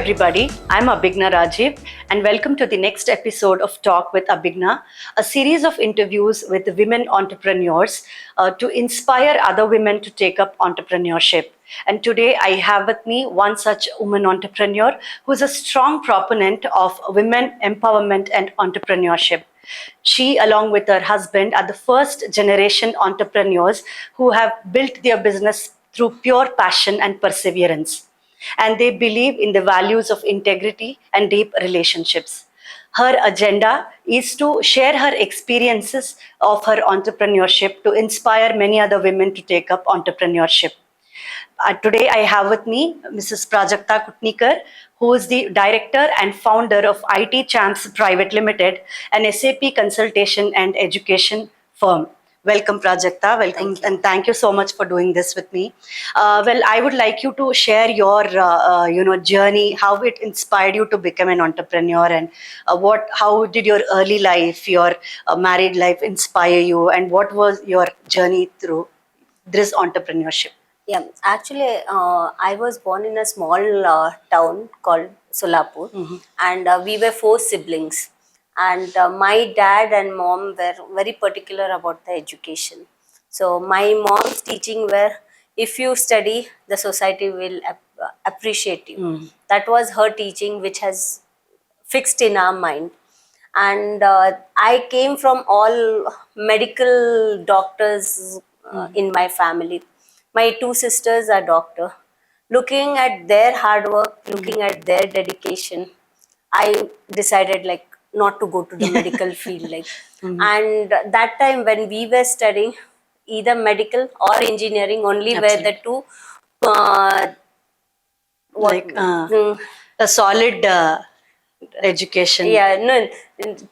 everybody. I'm Abhijna Rajiv, and welcome to the next episode of Talk with Abhijna, a series of interviews with women entrepreneurs to inspire other women to take up entrepreneurship. And today I have with me one such woman entrepreneur who is a strong proponent of women empowerment and entrepreneurship. She, along with her husband, are the first generation entrepreneurs who have built their business through pure passion and perseverance. And they believe in the values of integrity and deep relationships. Her agenda is to share her experiences of her entrepreneurship to inspire many other women to take up entrepreneurship. Today, I have with me Mrs. Prajakta Kutnikar, who is the director and founder of IT Champs Private Limited, an SAP consultation and education firm. Welcome, Prajakta. Welcome, and thank you so much for doing this with me. I would like you to share your, journey, how it inspired you to become an entrepreneur, and how did your early life, your married life, inspire you, and what was your journey through this entrepreneurship? Yeah, actually, I was born in a small town called Solapur, and we were 4 siblings. And my dad and mom were very particular about the education. So my mom's teaching were, if you study, the society will appreciate you. That was her teaching, which has fixed in our mind. And I came from all medical doctors in my family. My 2 sisters are doctor. Looking at their hard work, looking at their dedication, I decided like not to go to the medical field. And that time when we were studying, either medical or engineering only were the two. A solid education. Yeah, no,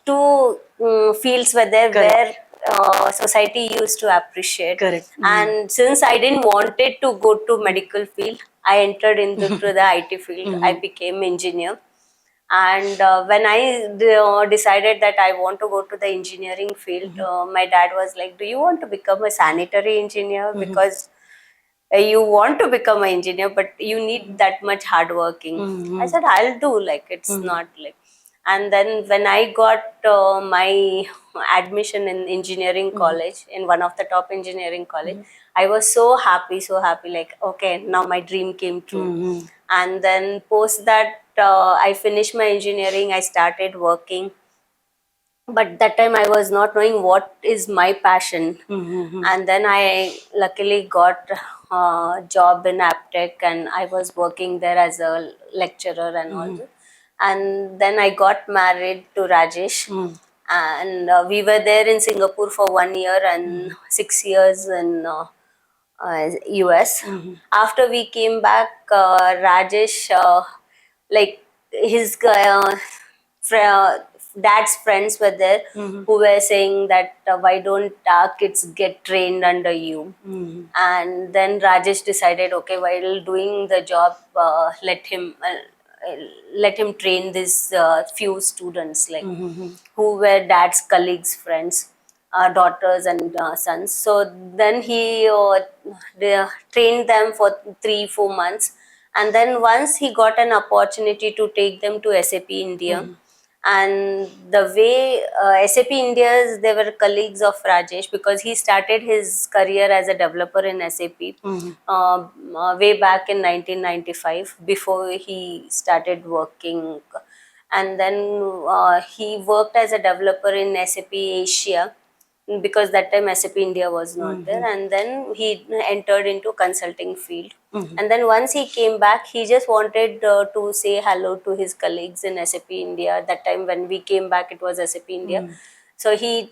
2 fields were there. Correct. Where society used to appreciate. Correct. And since I didn't wanted to go to medical field, I entered into the IT field. I became engineer. And when I decided that I want to go to the engineering field, my dad was like, do you want to become a sanitary engineer? Because you want to become an engineer, but you need that much hard working. I said, I'll do, like, it's not like. And then when I got my admission in engineering college, in one of the top engineering college, I was so happy, like, okay, now my dream came true. And then post that, I finished my engineering, I started working. But that time I was not knowing what is my passion. And then I luckily got a job in Aptech, and I was working there as a lecturer and all that. And then I got married to Rajesh. And we were there in Singapore for 1 year and 6 years in US. After we came back, Rajesh, like his dad's friends were there who were saying that why don't our kids get trained under you. And then Rajesh decided, okay, while doing the job, let him train these few students, like who were dad's colleagues, friends, daughters and sons. So then he trained them for 3-4 months. And then once he got an opportunity to take them to SAP India. And the way SAP India's, they were colleagues of Rajesh, because he started his career as a developer in SAP way back in 1995, before he started working. And then he worked as a developer in SAP Asia, because that time SAP India was not there. And then he entered into consulting field. And then once he came back, he just wanted to say hello to his colleagues in SAP India. That time when we came back, it was SAP India. So he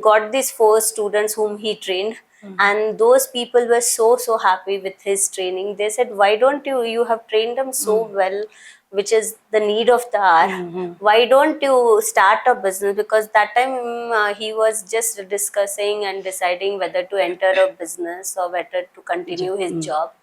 got these 4 students whom he trained. And those people were so happy with his training. They said, why don't you have trained them so well, which is the need of the hour. Why don't you start a business? Because that time he was just discussing and deciding whether to enter a business or whether to continue his job.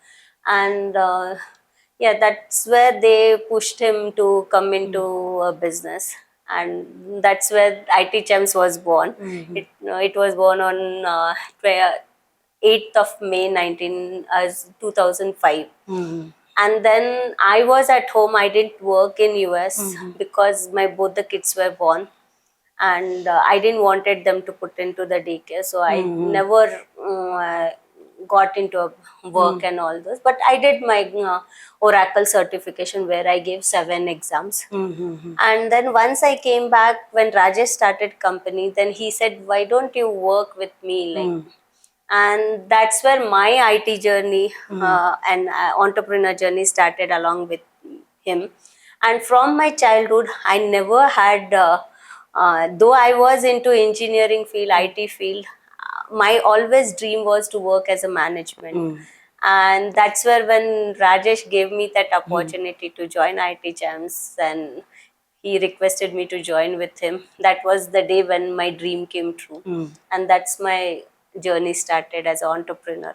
And that's where they pushed him to come into a business. And that's where IT Champs was born. It was born on 8th of May 2005. And then I was at home. I didn't work in US because my both the kids were born, and I didn't wanted them to put into the daycare, so I never got into a work and all those. But I did my Oracle certification, where I gave 7 exams. And then once I came back, when Rajesh started company, then he said, why don't you work with me, like. And that's where my IT journey and entrepreneur journey started along with him. And from my childhood, I never had though I was into engineering field, IT field, my always dream was to work as a management. And that's where, when Rajesh gave me that opportunity to join IT Champs, and he requested me to join with him, that was the day when my dream came true. And that's my journey started as an entrepreneur.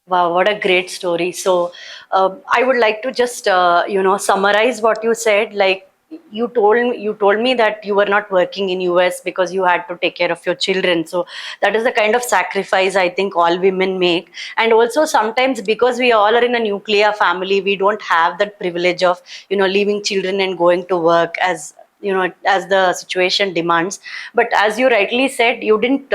Wow, what a great story. So, I would like to just summarize what you said. Like, you told me that you were not working in US because you had to take care of your children. So that is the kind of sacrifice I think all women make. And also sometimes, because we all are in a nuclear family, we don't have that privilege of leaving children and going to work as the situation demands. But as you rightly said, you didn't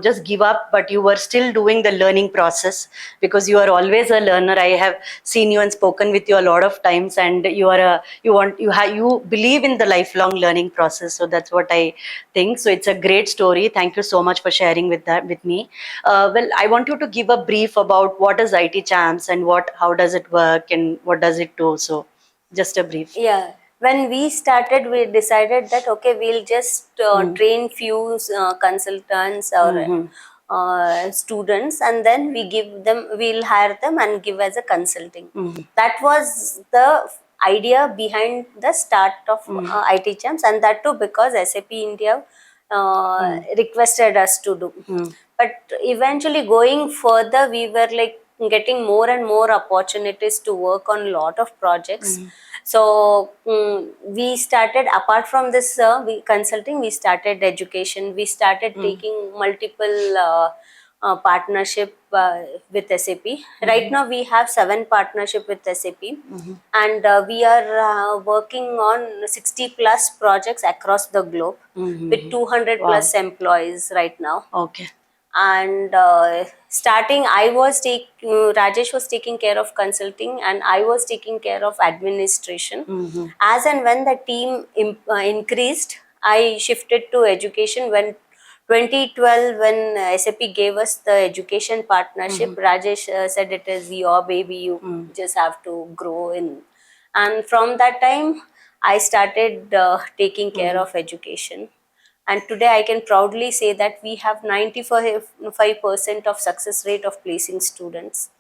just give up, but you were still doing the learning process, because you are always a learner. I have seen you and spoken with you a lot of times, and you believe in the lifelong learning process. So that's what I think. So it's a great story. Thank you so much for sharing with me. Well, I want you to give a brief about what is IT Champs and how does it work and what does it do. So just a brief. Yeah, when we started, we decided that okay, we'll just train few consultants or students, and then we'll hire them and give as a consulting. That was the idea behind the start of IT Champs, and that too because SAP India requested us to do. But eventually, going further, we were like getting more and more opportunities to work on a lot of projects. So we started, apart from this consulting, we started education. We started taking multiple partnership with SAP. Right now we have 7 partnership with SAP, and we are working on 60 plus projects across the globe with 200 plus employees right now. Okay. And starting, Rajesh was taking care of consulting, and I was taking care of administration. As and when the team increased, I shifted to education. When 2012, when SAP gave us the education partnership, Rajesh said, it is your baby, you just have to grow in. And from that time, I started taking care of education. And today I can proudly say that we have 95% of success rate of placing students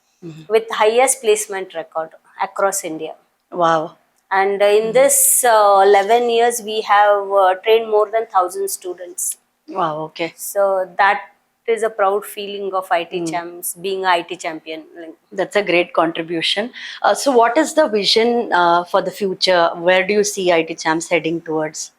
with highest placement record across India. Wow. And in this 11 years, we have trained more than 1,000 students. Wow, okay. So that is a proud feeling of IT champs, being an IT champion. That's a great contribution. So what is the vision for the future? Where do you see IT Champs heading towards?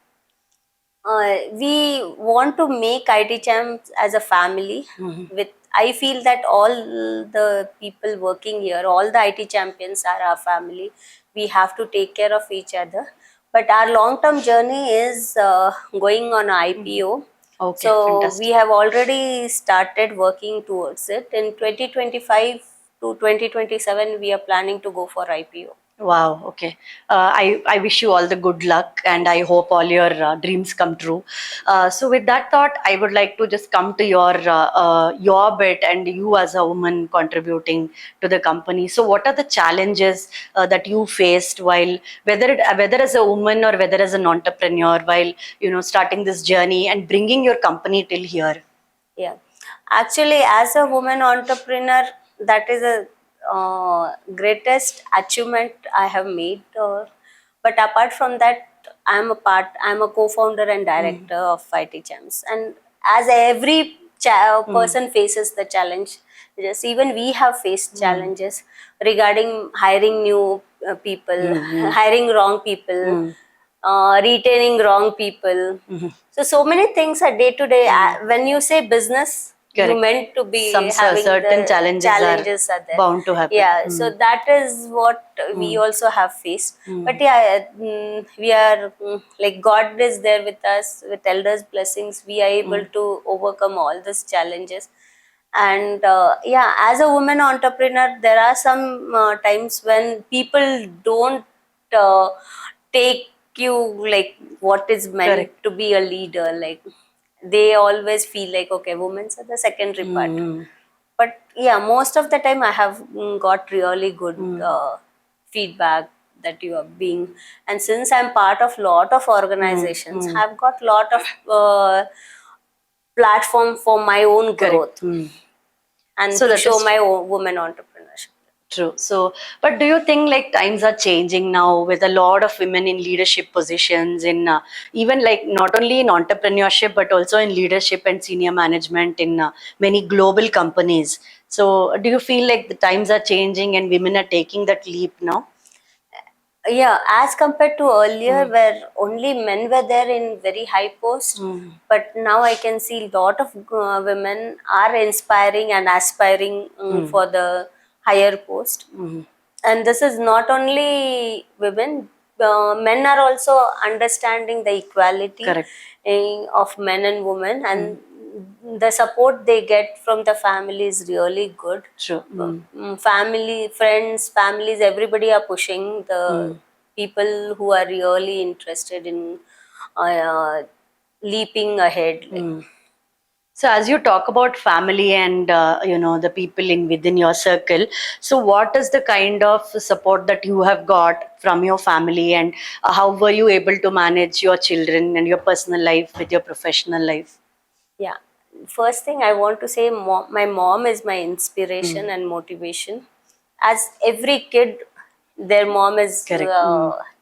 We want to make IT Champs as a family. With I feel that all the people working here, all the IT champions are our family. We have to take care of each other. But our long-term journey is going on IPO. Okay, so fantastic. We have already started working towards it. In 2025 to 2027, we are planning to go for IPO. Wow, okay. I wish you all the good luck, and I hope all your dreams come true. So with that thought, I would like to just come to your bit, and you as a woman contributing to the company. So what are the challenges that you faced while, whether as a woman or whether as an entrepreneur, while starting this journey and bringing your company till here? Yeah, actually, as a woman entrepreneur, that is a greatest achievement I have made. But apart from that, I'm a co-founder and director of IT Champs, and as every person faces the challenge, just even we have faced challenges regarding hiring new people, hiring wrong people, retaining wrong people. So many things are day to day. When you say business, you Correct. meant to be Some having certain the challenges challenges are there. bound to happen. Yeah, so that is what we also have faced. But yeah, we are like, God is there with us, with elders' blessings. We are able to overcome all these challenges. And yeah, as a woman entrepreneur, there are some times when people don't uh, take you like what is meant Correct. to be a leader. Like, they always feel like, okay, women are the secondary part. But yeah, most of the time I have got really good feedback that you are being. And since I'm part of lot of organizations, I've got lot of platform for my own Correct. growth and So to that show is my true. woman entrepreneurship. True. So, but do you think like times are changing now with a lot of women in leadership positions in even like not only in entrepreneurship but also in leadership and senior management in many global companies. So, do you feel like the times are changing and women are taking that leap now? Yeah, as compared to earlier where only men were there in very high post, but now I can see lot of women are inspiring and aspiring for the higher post. And this is not only women, men are also understanding the equality Correct. of men and women, and the support they get from the family is really good. True. Family, friends, families, everybody are pushing the people who are really interested in leaping ahead. Like, So as you talk about family and the people in within your circle, so what is the kind of support that you have got from your family, and how were you able to manage your children and your personal life with your professional life? yeah, first thing I want to say, my mom is my inspiration and motivation. As every kid, their mom is Correct.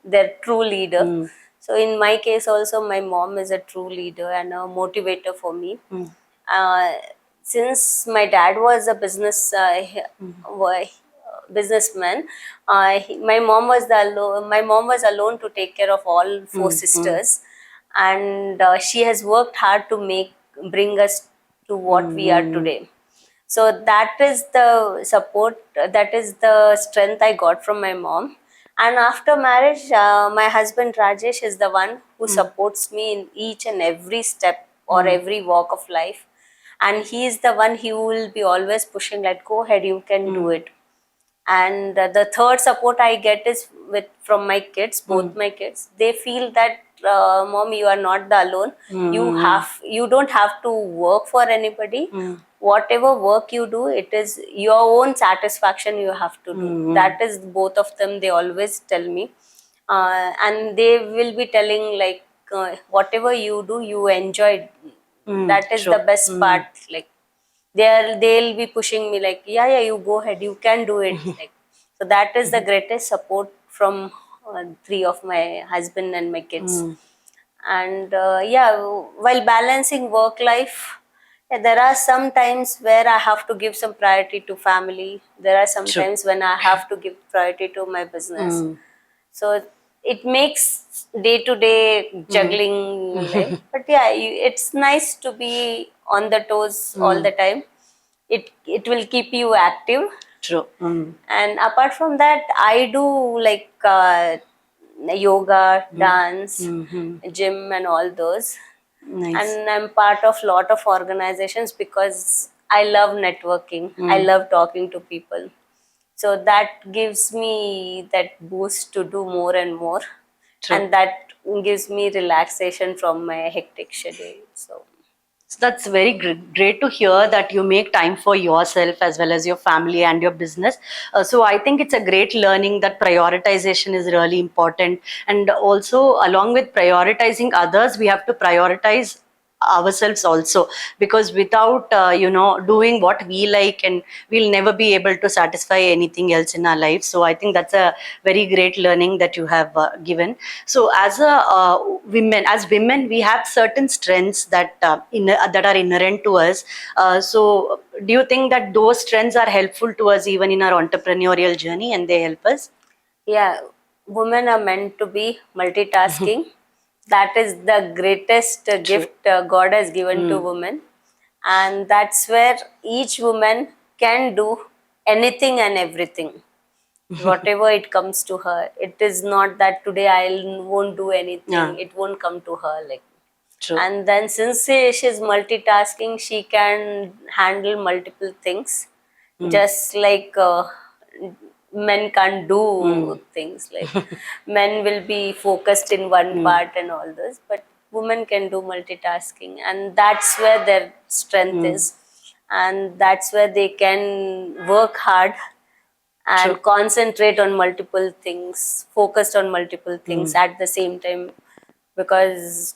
their true leader. So in my case also, my mom is a true leader and a motivator for me. uh, since my dad was a businessman, my mom was alone to take care of all four sisters, and she has worked hard to bring us to what we are today. So that is the support, that is the strength I got from my mom. And after marriage, my husband Rajesh is the one who supports me in each and every step or every walk of life. And he is the one, he will be always pushing, like, go ahead, you can do it. And the third support I get is from my kids, both my kids. They feel that, mom, you are not the alone. You don't have to work for anybody. Whatever work you do, it is your own satisfaction you have to do. That is, both of them, they always tell me. And they will be telling, like, whatever you do, you enjoy. That is the True. best part. Like, they'll be pushing me, like, yeah, you go ahead, you can do it. Like, so that is the greatest support from three of my husband and my kids. And yeah, while balancing work life, yeah, there are some times where I have to give some priority to family. There are some True. times when I have to give priority to my business. So it makes day to day juggling life. But yeah, it's nice to be on the toes all the time. It will keep you active. True. And apart from that, I do like yoga, dance, gym, and all those. Nice. And I'm part of lot of organizations because I love networking. I love talking to people. So that gives me that boost to do more and more. True. And that gives me relaxation from my hectic schedule. So So that's very great to hear that you make time for yourself as well as your family and your business. So I think it's a great learning that prioritization is really important. And also, along with prioritizing others, we have to prioritize ourselves also, because without doing what we like, and we'll never be able to satisfy anything else in our life. So I think that's a very great learning that you have given. So as women, we have certain strengths that are inherent to us. So do you think that those strengths are helpful to us even in our entrepreneurial journey, and they help us? yeah, women are meant to be multitasking. That is the greatest True. gift God has given to women. and that's where each woman can do anything and everything, whatever it comes to her. It is not that today I won't do anything, Yeah. it won't come to her, like. True. And then since she's multitasking, she can handle multiple things, just like men can't do things. Like men will be focused in one part and all this, but women can do multitasking, and that's where their strength is, and that's where they can work hard and True. concentrate on multiple things, focused on multiple things at the same time. Because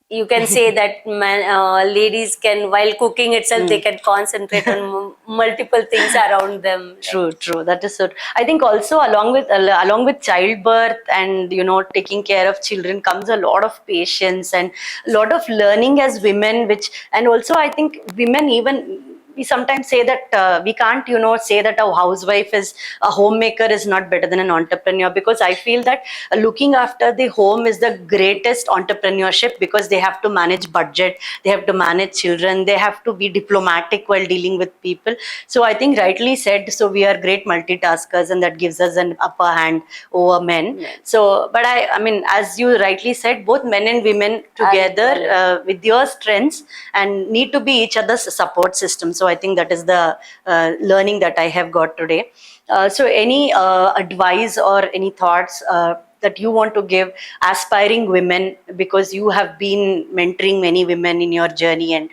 you can say that ladies can, while cooking itself, they can concentrate on multiple things around them. True, true. That is so. I think also along with childbirth and taking care of children comes a lot of patience and a lot of learning as women. Which, and also I think women, even we sometimes say that we can't say that a housewife is a homemaker is not better than an entrepreneur, because I feel that looking after the home is the greatest entrepreneurship, because they have to manage budget, they have to manage children, they have to be diplomatic while dealing with people. So I think rightly said, so we are great multitaskers, and that gives us an upper hand over men. So but I mean, as you rightly said, both men and women together with your strengths and need to be each other's support system. So I think that is the learning that I have got today. So any advice or any thoughts that you want to give aspiring women, because you have been mentoring many women in your journey, and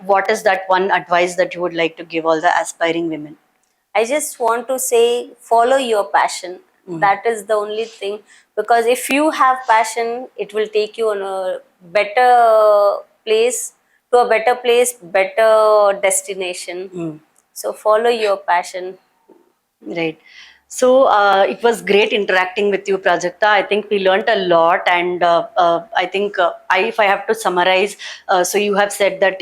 what is that one advice that you would like to give all the aspiring women? I just want to say, follow your passion. That is the only thing. Because if you have passion, it will take you on a better place, to a better place, better destination. So follow your passion. Right. So it was great interacting with you, Prajakta. I think we learned a lot, and I think if I have to summarize, so you have said that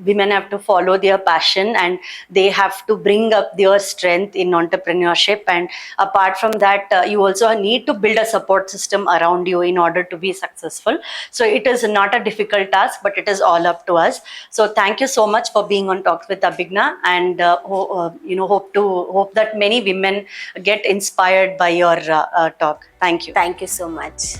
women have to follow their passion and they have to bring up their strength in entrepreneurship. And apart from that, you also need to build a support system around you in order to be successful. So it is not a difficult task, but it is all up to us. So thank you so much for being on Talks with Abhijna, and hope that many women get inspired by your talk. Thank you. Thank you so much.